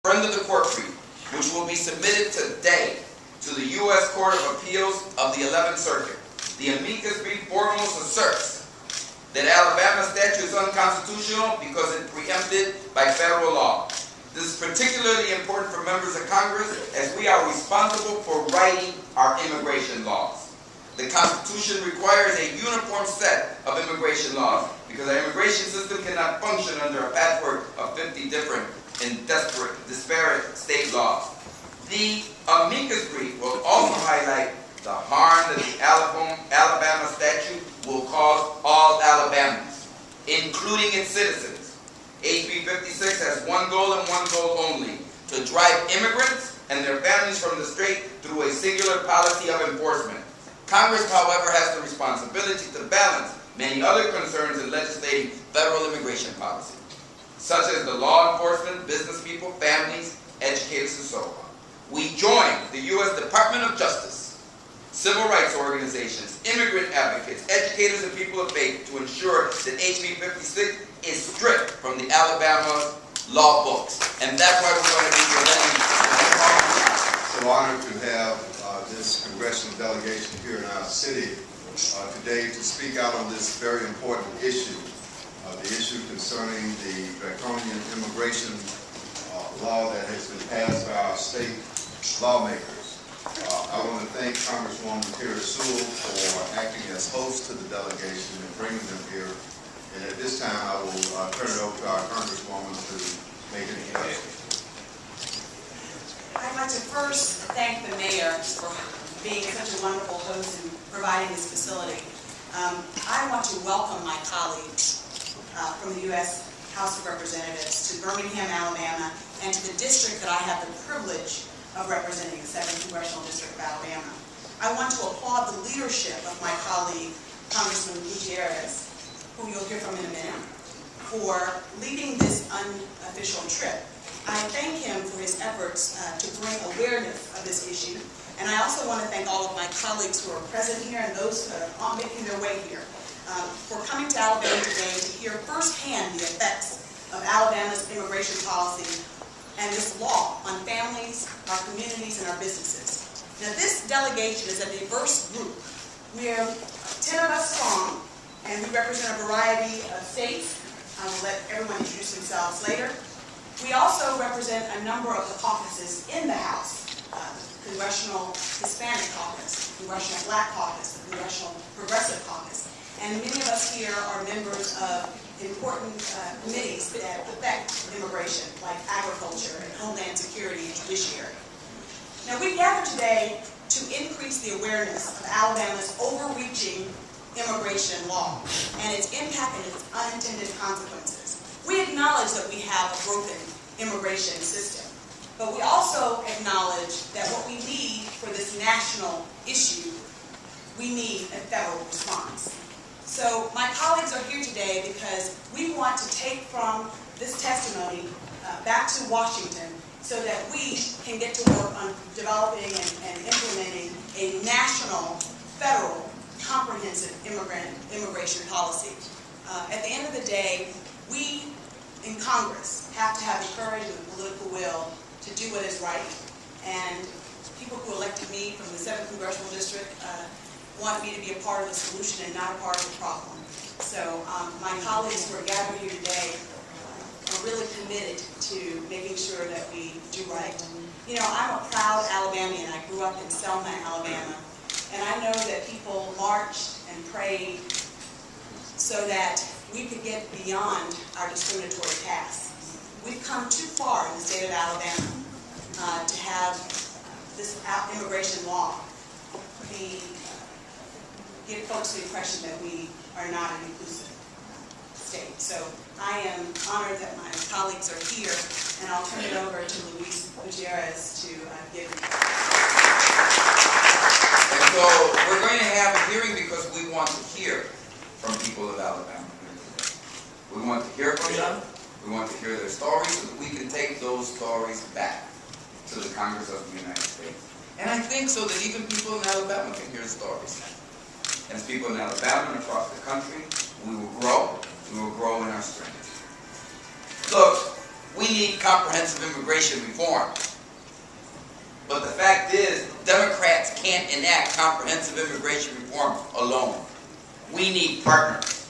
Under the court brief, which will be submitted today to the U.S. Court of Appeals of the 11th Circuit. The amicus brief foremost asserts that Alabama statute is unconstitutional because it's preempted by federal law. This is particularly important for members of Congress as we are responsible for writing our immigration laws. The Constitution requires a uniform set of immigration laws because our immigration system cannot function under a patchwork of 50 different and disparate state laws. The amicus brief will also highlight the harm that the Alabama statute will cause all Alabamans, including its citizens. HB56 has one goal and one goal only: to drive immigrants and their families from the state through a singular policy of enforcement. Congress, however, has the responsibility to balance many other concerns in legislating federal immigration policy, such as the law enforcement, business people, families, educators, and so on. We join the U.S. Department of Justice, civil rights organizations, immigrant advocates, educators, and people of faith to ensure that HB56 is stripped from the Alabama law books. And that's why we're going to be presenting. So honored to have this congressional delegation here in our city today to speak out on this very important issue. The issue concerning the draconian immigration law that has been passed by our state lawmakers. I want to thank Congresswoman Terry Sewell for acting as host to the delegation and bringing them here. And at this time, I will turn it over to our Congresswoman to make an introduction. I'd like to first thank the mayor for being such a wonderful host and providing this facility. I want to welcome my colleagues from the U.S. House of Representatives to Birmingham, Alabama, and to the district that I have the privilege of representing, the 7th Congressional District of Alabama. I want to applaud the leadership of my colleague, Congressman Gutierrez, who you'll hear from in a minute, for leading this unofficial trip. I thank him for his efforts to bring awareness of this issue, and I also want to thank all of my colleagues who are present here and those who are making their way here for coming to Alabama today to hear firsthand the effects of Alabama's immigration policy and this law on families, our communities, and our businesses. Now, this delegation is a diverse group. We're 10 of us strong, and we represent a variety of states. I will let everyone introduce themselves later. We also represent a number of the caucuses in the House, the Congressional Hispanic Caucus, the Congressional Black Caucus, the Congressional Progressive Caucus. And many of us here are members of important committees that affect immigration, like agriculture and homeland security and judiciary. Now, we gather today to increase the awareness of Alabama's overreaching immigration law and its impact and its unintended consequences. We acknowledge that we have a broken immigration system, but we also acknowledge that what we need for this national issue, we need a federal response. So my colleagues are here today because we want to take from this testimony back to Washington so that we can get to work on developing and implementing a national, federal, comprehensive immigration policy. At the end of the day, we in Congress have to have the courage and the political will to do what is right. And people who elected me from the 7th Congressional District want me to be a part of the solution and not a part of the problem. So my colleagues who are gathered here today are really committed to making sure that we do right. You know, I'm a proud Alabamian. I grew up in Selma, Alabama. And I know that people marched and prayed so that we could get beyond our discriminatory past. We've come too far in the state of Alabama to have this immigration law give folks the impression that we are not an inclusive state. So I am honored that my colleagues are here, and I'll turn it over to Luis Gutierrez to give. And so we're going to have a hearing because we want to hear from people of Alabama. We want to hear from them. We want to hear their stories so that we can take those stories back to the Congress of the United States. And I think so that even people in Alabama can hear stories. As people in Alabama and across the country, we will grow in our strength. Look, We need comprehensive immigration reform. But the fact is, Democrats can't enact comprehensive immigration reform alone. We need partners.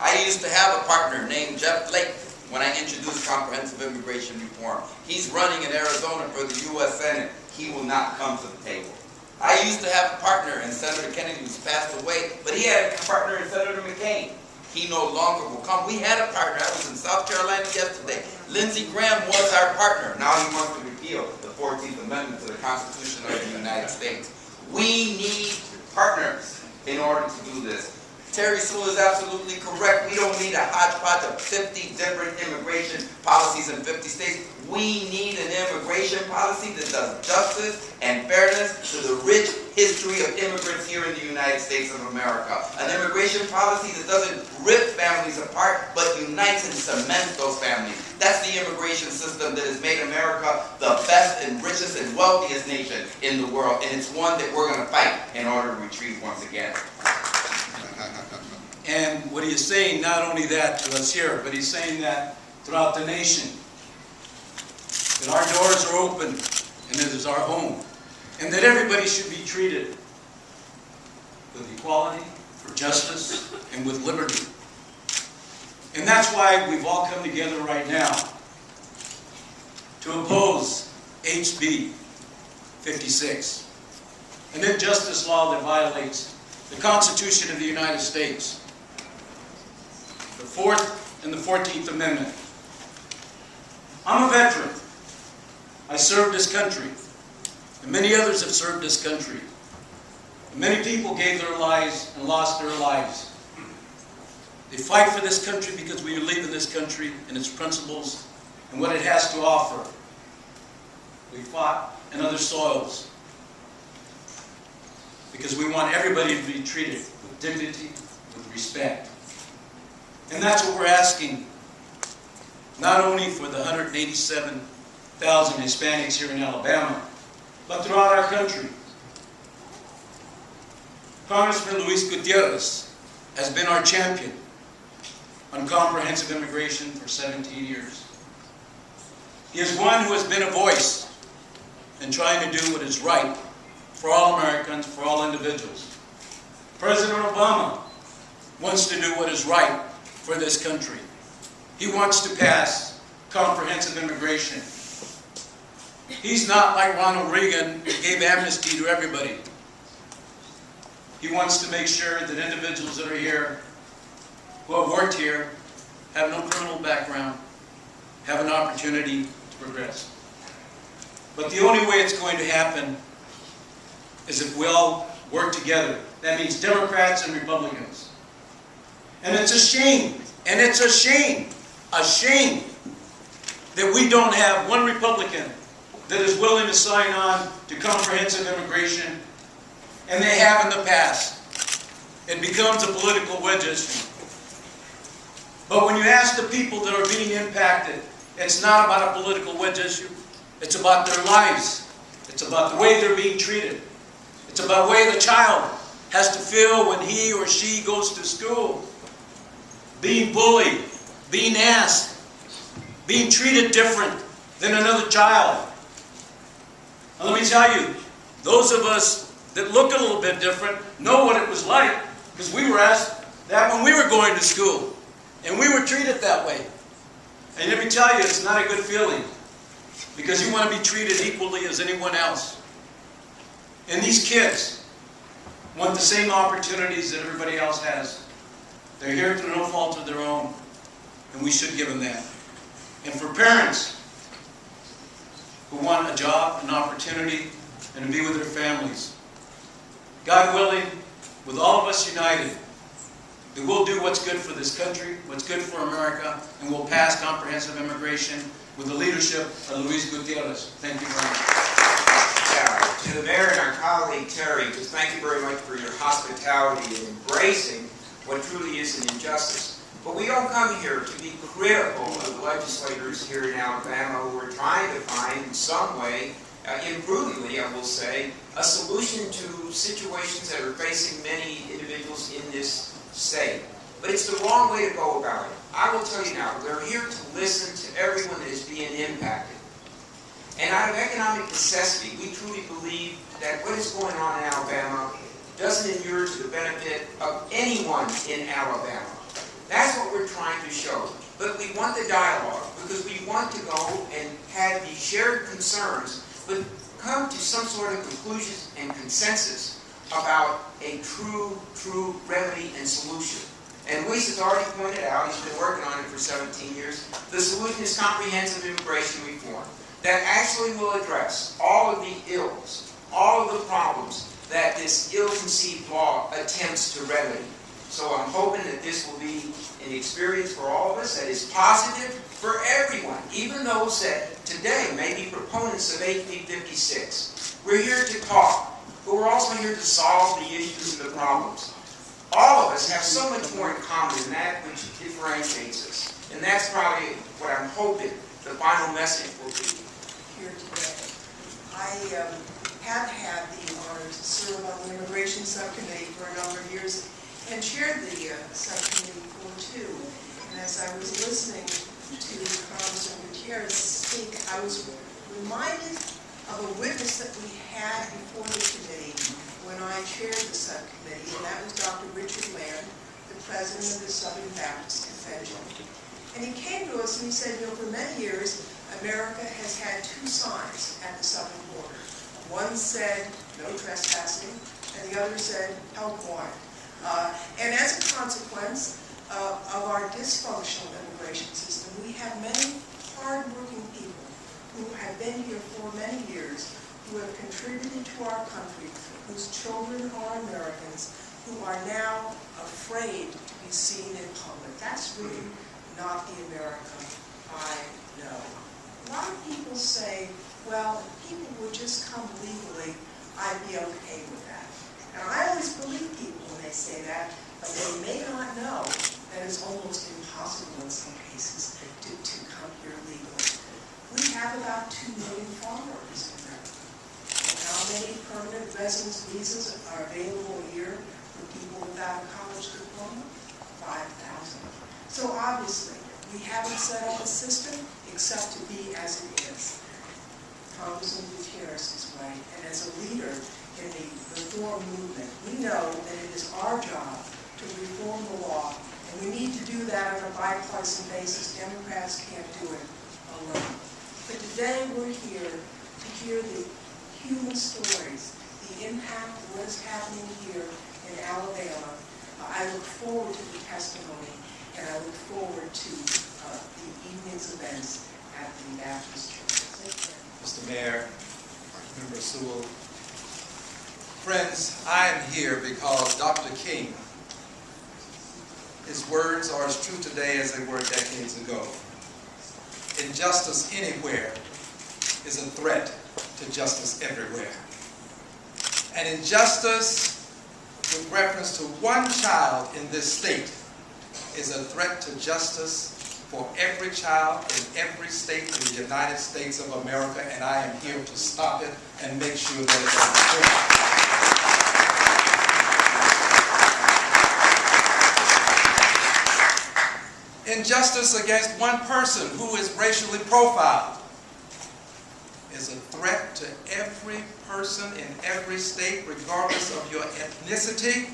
I used to have a partner named Jeff Flake when I introduced comprehensive immigration reform. He's running in Arizona for the U.S. Senate. He will not come to the table. I used to have a partner in Senator Kennedy who's passed away, but he had a partner in Senator McCain. He no longer will come. We had a partner. I was in South Carolina yesterday. Lindsey Graham was our partner. Now he wants to repeal the 14th Amendment to the Constitution of the United States. We need partners in order to do this. Terry Sewell is absolutely correct. We don't need a hodgepodge of 50 different immigration policies in 50 states. We need an immigration policy that does justice and fairness to the rich history of immigrants here in the United States of America. An immigration policy that doesn't rip families apart, but unites and cements those families. That's the immigration system that has made America the best and richest and wealthiest nation in the world. And it's one that we're going to fight in order to retrieve once again. And what he is saying, not only that to us here, but he's saying that throughout the nation, that our doors are open and it is our home, and that everybody should be treated with equality, for justice, and with liberty. And that's why we've all come together right now to oppose HB56, an injustice law that violates the Constitution of the United States, the 4th and the 14th Amendment. I'm a veteran. I served this country, and many others have served this country. And many people gave their lives and lost their lives. They fight for this country because we believe in this country and its principles and what it has to offer. We fought in other soils because we want everybody to be treated with dignity, with respect. And that's what we're asking, not only for the 187,000 Hispanics here in Alabama, but throughout our country. Congressman Luis Gutierrez has been our champion on comprehensive immigration for 17 years. He is one who has been a voice in trying to do what is right for all Americans, for all individuals. President Obama wants to do what is right for this country. He wants to pass comprehensive immigration. He's not like Ronald Reagan, who gave amnesty to everybody. He wants to make sure that individuals that are here, who have worked here, have no criminal background, have an opportunity to progress. But the only way it's going to happen is if we all work together. That means Democrats and Republicans. And it's a shame, a shame that we don't have one Republican that is willing to sign on to comprehensive immigration, and they have in the past. It becomes a political wedge issue. But when you ask the people that are being impacted, it's not about a political wedge issue. It's about their lives. It's about the way they're being treated. It's about the way the child has to feel when he or she goes to school. Being bullied, being asked, being treated different than another child. And let me tell you, those of us that look a little bit different know what it was like, because we were asked that when we were going to school, and we were treated that way. And let me tell you, it's not a good feeling, because you want to be treated equally as anyone else. And these kids want the same opportunities that everybody else has. They're here through no fault of their own, and we should give them that. And for parents who want a job, an opportunity, and to be with their families, God willing, with all of us united, that we'll do what's good for this country, what's good for America, and we'll pass comprehensive immigration with the leadership of Luis Gutierrez. Thank you very much. To the mayor and our colleague Terry, just thank you very much for your hospitality and embracing what truly is an injustice. But we don't come here to be critical of legislators here in Alabama who are trying to find in some way, imprudently I will say, a solution to situations that are facing many individuals in this state. But it's the wrong way to go about it. I will tell you now, we're here to listen to everyone that is being been impacted. And out of economic necessity, we truly believe that what is going on in Alabama doesn't inure to the benefit of anyone in Alabama. That's what we're trying to show. But we want the dialogue because we want to go and have these shared concerns, but come to some sort of conclusion and consensus about a true remedy and solution. And Luis has already pointed out, he's been working on it for 17 years, the solution is comprehensive immigration reform that actually will address all of the ills, all of the problems that this ill-conceived law attempts to remedy. So I'm hoping that this will be an experience for all of us that is positive for everyone, even those that today may be proponents of HB56. We're here to talk, but we're also here to solve the issues and the problems. All of us have so much more in common than that which differentiates us. And that's probably what I'm hoping the final message will be. Here today. I have had the honor to serve on the Immigration Subcommittee for a number of years and chaired the subcommittee for two. And as I was listening to Congressman Gutierrez speak, I was reminded of a witness that we had before the committee when I chaired the subcommittee, and that was Dr. Richard Land, the president of the Southern Baptist Convention. And he came to us and he said, you know, for many years, America has had two signs at the southern border. One said, no trespassing, and the other said, help wanted. And as a consequence of our dysfunctional immigration system, we have many hard-working people who have been here for many years, who have contributed to our country, whose children are Americans, who are now afraid to be seen in public. That's really not the America I know. A lot of people say, well, if people would just come legally, I'd be okay with that. And I always believe people when they say that, but they may not know that it's almost impossible in some cases to come here legally. We have about 2 million farmers in America. And how many permanent residence visas are available a year for people without a college diploma? 5,000. So obviously, we haven't set up a system except to be as it is. Congressman Gutierrez is right, and as a leader in the reform movement, we know that it is our job to reform the law, and we need to do that on a bipartisan basis. Democrats can't do it alone. But today we're here to hear the human stories, the impact of what is happening here in Alabama. I look forward to the testimony, and I look forward to the evening's events at the Baptist Church. Mr. Mayor, Member Sewell, friends, I am here because Dr. King, his words are as true today as they were decades ago. Injustice anywhere is a threat to justice everywhere. And injustice with reference to one child in this state is a threat to justice for every child in every state in the United States of America, and I am here to stop it and make sure that it's occurring. Injustice against one person who is racially profiled is a threat to every person in every state, regardless of your ethnicity,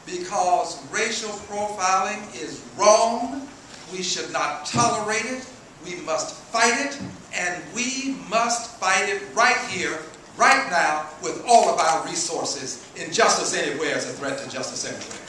because racial profiling is wrong. We should not tolerate it. We must fight it, and we must fight it right here, right now, with all of our resources. Injustice anywhere is a threat to justice everywhere.